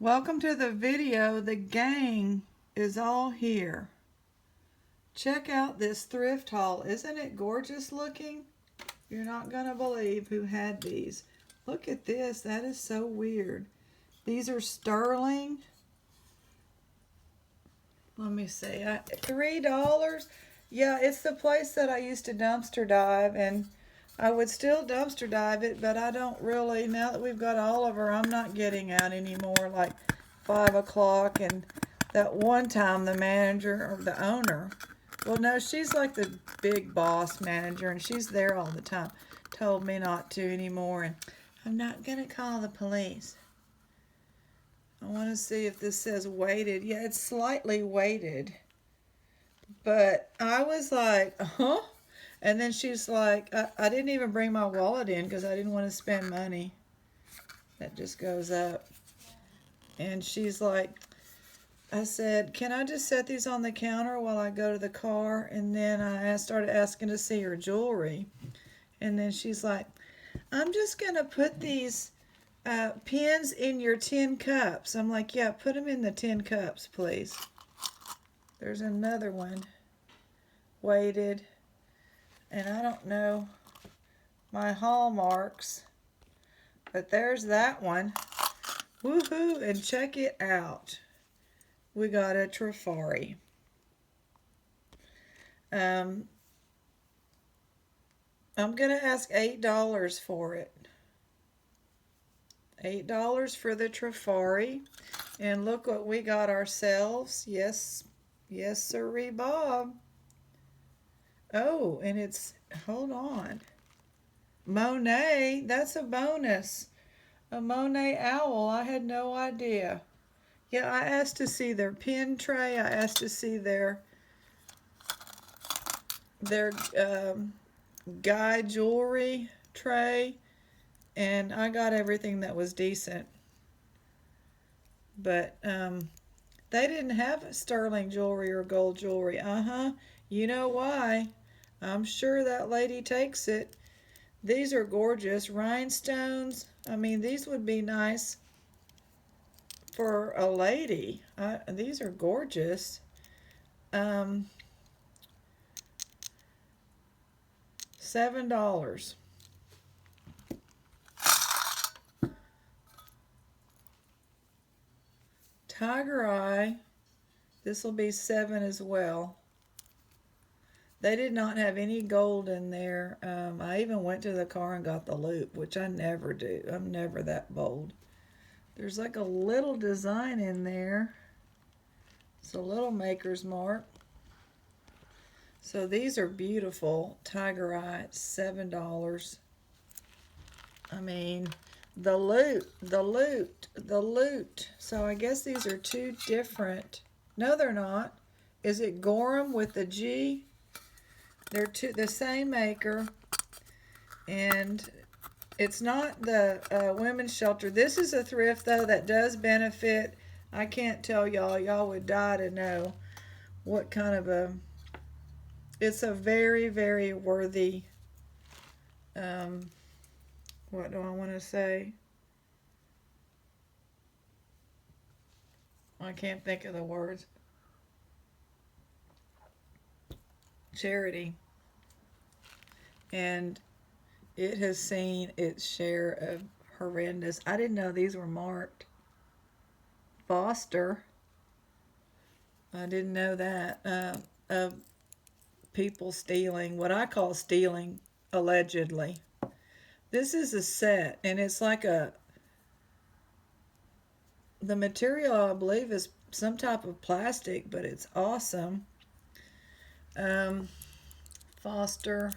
Welcome to the video. The gang is all here. Check out this thrift haul. Isn't it gorgeous looking? You're not going to believe who had these. Look at this. That is so weird. These are sterling. Let me see. $3? Yeah, it's the place that I used to dumpster dive, and I would still dumpster dive it, but I don't really, now that we've got Oliver, I'm not getting out anymore like 5 o'clock. And that one time the manager, or the owner, well, no, she's like the big boss manager, and she's there all the time, told me not to anymore, and I'm not going to call the police. I want to see if this says weighted. Yeah, it's slightly weighted. But I was like, huh? And then she's like, I didn't even bring my wallet in because I didn't want to spend money. That just goes up. And she's like, I said, can I just set these on the counter while I go to the car? And then I started asking to see her jewelry. And then she's like, I'm just going to put these pins in your tin cups. I'm like, yeah, put them in the tin cups, please. There's another one, weighted, and I don't know my hallmarks, but there's that one. Woohoo! And check it out. We got a Trifari. I'm gonna ask $8 for it. $8 for the Trifari. And look what we got ourselves. Yes, sirree, Bob. Oh, and it's, hold on. Monet, that's a bonus. A Monet owl, I had no idea. Yeah, I asked to see their pin tray. I asked to see their guy jewelry tray. And I got everything that was decent. But they didn't have sterling jewelry or gold jewelry. You know why? I'm sure that lady takes it. These are gorgeous. Rhinestones. I mean, these would be nice for a lady. These are gorgeous. $7. Tiger eye. This will be $7 as well. They did not have any gold in there. I even went to the car and got the loop, which I never do. I'm never that bold. There's like a little design in there. It's a little maker's mark. So these are beautiful. Tiger eye, $7. I mean, the loot. So I guess these are two different. No, they're not. Is it Gorham with the G? They're the same maker, and it's not the women's shelter. This is a thrift, though, that does benefit. I can't tell y'all. Y'all would die to know what kind of a... It's a very, very worthy... what do I want to say? I can't think of the words. Charity. And it has seen its share of horrendous. I didn't know these were marked. Foster. I didn't know that. Of people stealing, what I call stealing, allegedly. This is a set, and it's like the material, I believe, is some type of plastic, but it's awesome. Foster,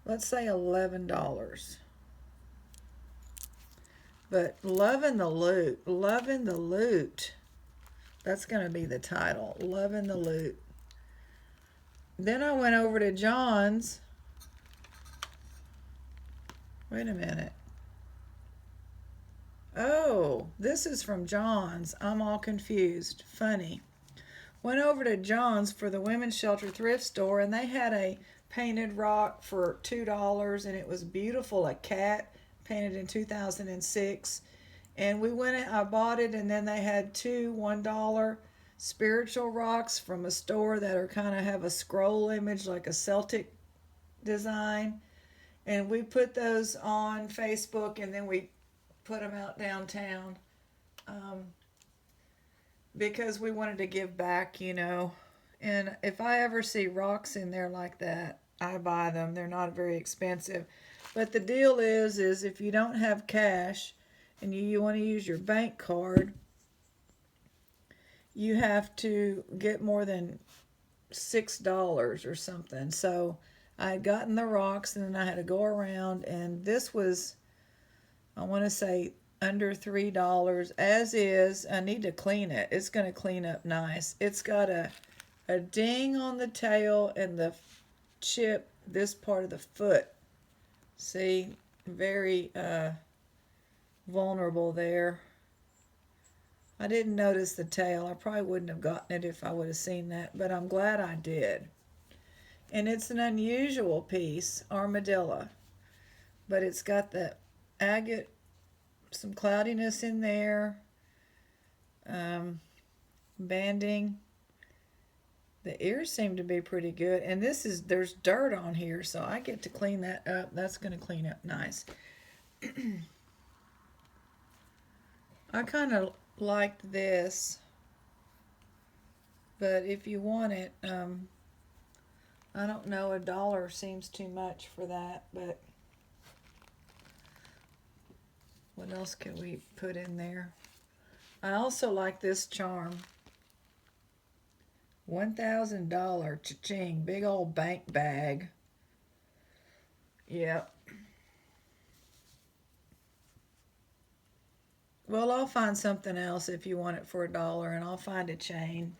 let's say $11. But loving the loot. That's going to be the title, loving the loot. Then I went over to John's. Wait a minute. Oh, this is from John's. I'm all confused. Funny. Went over to John's for the women's shelter thrift store, and they had a painted rock for $2, and it was beautiful. A cat painted in 2006. And we went in, I bought it, and then they had two $1 spiritual rocks from a store that are kind of have a scroll image like a Celtic design. And we put those on Facebook, and then we put them out downtown, um, because we wanted to give back, you know. And if I ever see rocks in there like that, I buy them. They're not very expensive. But the deal is if you don't have cash and you want to use your bank card, you have to get more than $6 or something. So I had gotten the rocks, and then I had to go around, and this was, I want to say, under $3 as is. I need to clean it. It's going to clean up nice. It's got a ding on the tail and the chip, this part of the foot. See, very vulnerable there. I didn't notice the tail. I probably wouldn't have gotten it if I would have seen that, but I'm glad I did. And it's an unusual piece, armadillo, but it's got the agate, some cloudiness in there, banding. The ears seem to be pretty good, and there's dirt on here, so I get to clean that up. That's going to clean up nice. I kind of liked this, but if you want it, I don't know, $1 seems too much for that, but what else can we put in there? I also like this charm. $1,000, cha-ching, big old bank bag. Yep. Well, I'll find something else if you want it for $1, and I'll find a chain.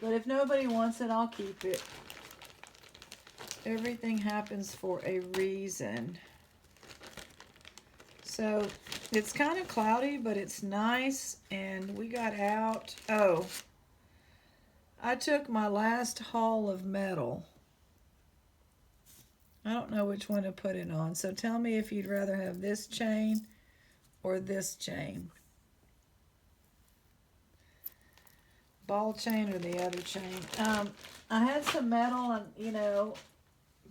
But if nobody wants it, I'll keep it. Everything happens for a reason. So it's kind of cloudy, but it's nice, and we got out. Oh, I took my last haul of metal. I don't know which one to put it on, so tell me if you'd rather have this chain or this chain. Ball chain or the other chain. I had some metal, you know,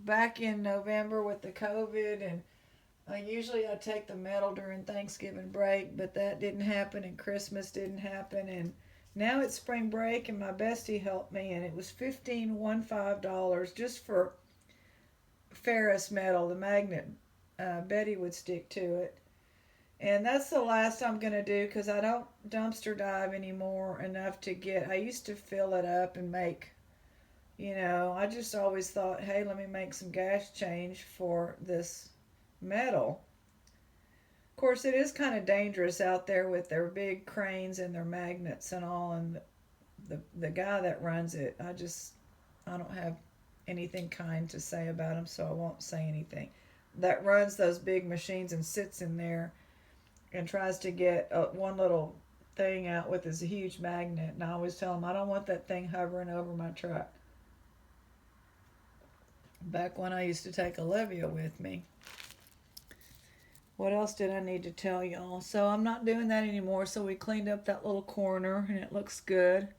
back in November with the COVID, and usually I take the metal during Thanksgiving break, but that didn't happen, and Christmas didn't happen, and now it's spring break, and my bestie helped me, and it was $15 just for ferrous metal, the magnet. Betty would stick to it. And that's the last I'm going to do, because I don't dumpster dive anymore enough to get, I used to fill it up and make, you know, I just always thought, hey, let me make some gas change for this metal. Of course, it is kind of dangerous out there with their big cranes and their magnets and all, and the guy that runs it, I don't have anything kind to say about him, so I won't say anything. That runs those big machines and sits in there and tries to get one little thing out with his huge magnet, and I always tell him I don't want that thing hovering over my truck. Back when I used to take Olivia with me. What else did I need to tell y'all? So I'm not doing that anymore, so we cleaned up that little corner, and it looks good.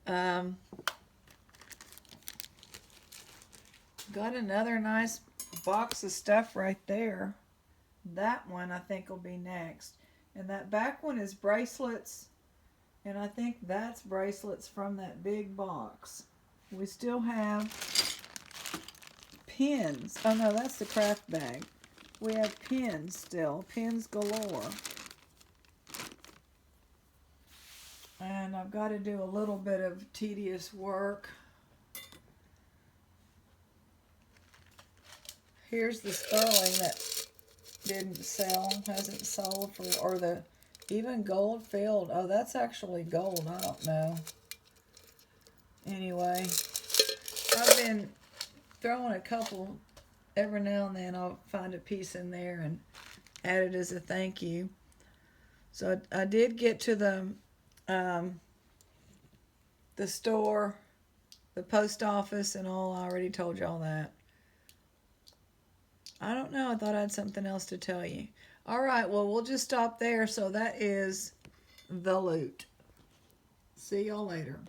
Got another nice box of stuff right there. That one I think will be next. And that back one is bracelets, and I think that's bracelets from that big box. We still have pins. Oh no, that's the craft bag. We have pins still. Pins galore. And I've got to do a little bit of tedious work. Here's the sterling that didn't sell, hasn't sold for, or the even gold filled. Oh, that's actually gold. I don't know. Anyway, I've been throwing a couple every now and then. I'll find a piece in there and add it as a thank you. So I did get to the store, the post office, and all. I already told y'all that. I don't know. I thought I had something else to tell you. All right, well, we'll just stop there. So that is the loot. See y'all later.